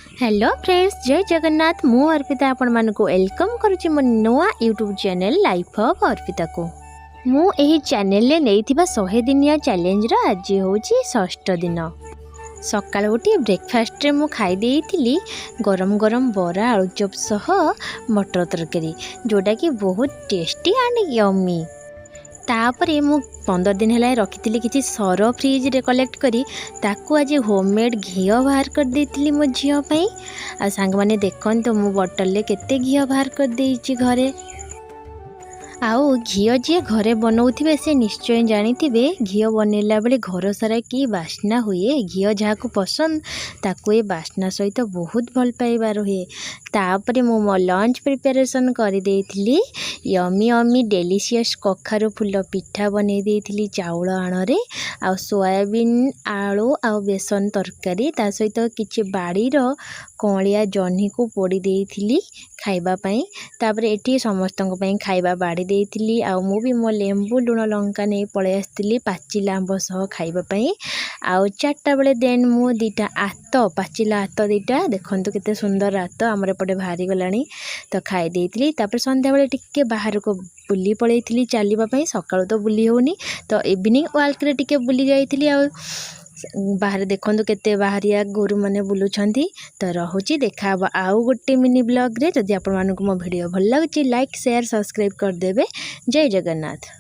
Hello friends, जय जगन्नाथ। मु अर्पिता आपण मानक वेलकम करुच्ची मो नुआ YouTube channel life of Arpita को। मु एही चैनल ले नैथिबा 100 दिनिया चैलेंज रा आज होची 6 दिन। सकाळ उठी ब्रेकफास्ट रे मु खाई देइथिली गरम गरम बरा आलुचप सह मटर तरकारी, जोटा कि बहुत टेस्टी एंड यम्मी। तापरे मु 15 दिन है रखी किसी सर फ्रिज रे कलेक्ट करी ताकू आज होममेड घी बाहर कर देती मो झीपाई। आ सांग माने देखो मु बटल ले केते घी बाहर कर देइछि घरे। आउ घी जी घरे बनाऊे से निश्चय जानिथिबे घी बनैला बेले घर सारा की बास्ना हुए। घी जहाँ पसंद ताकू ये बास्ना सहित बहुत भल पाइबा रहे। तापरे मो लंच प्रिपरेशन कर देइथिली यमी यमी डेलीशियस कखारू फुल पिठा बनै देइथिली चाउल आणरे। आ सोयाबीन आलू आ बेसन तरकारी ता सहित किछि बाड़ीर कौलिया जह्नी को पोड़ी देइथिली खाइबा पई। तापरे एठी समस्तन पई खाइबा बाड़ी देइथिली। आ मु भी मो लेंबू लुण लंका नहीं पळे आस्तिली पाचिला आंब सह खाइबा पई। आ 4टा बेले देन मु दीटा आत पाचिला आत दीटा देखंतु केते सुंदर आत हमर पटे भारी गलानी तो खाई देइथिली। तापर संध्या बेले टिके बाहर को बुली पळेइथिली चालिबा पई। सकाळो तो बुली होनी तो इवनिंग वाक रे टिके बुली जाइथिली। आ बाहर देखो केते बाहरिया गोरु मैंने बुलूछंती। तो रहुची देखा आउ गोटे मिनी ब्लॉग रे। जदि आपण मानक मो वीडियो भल लगुची लाइक शेयर सब्सक्राइब कर देबे। जय जगन्नाथ।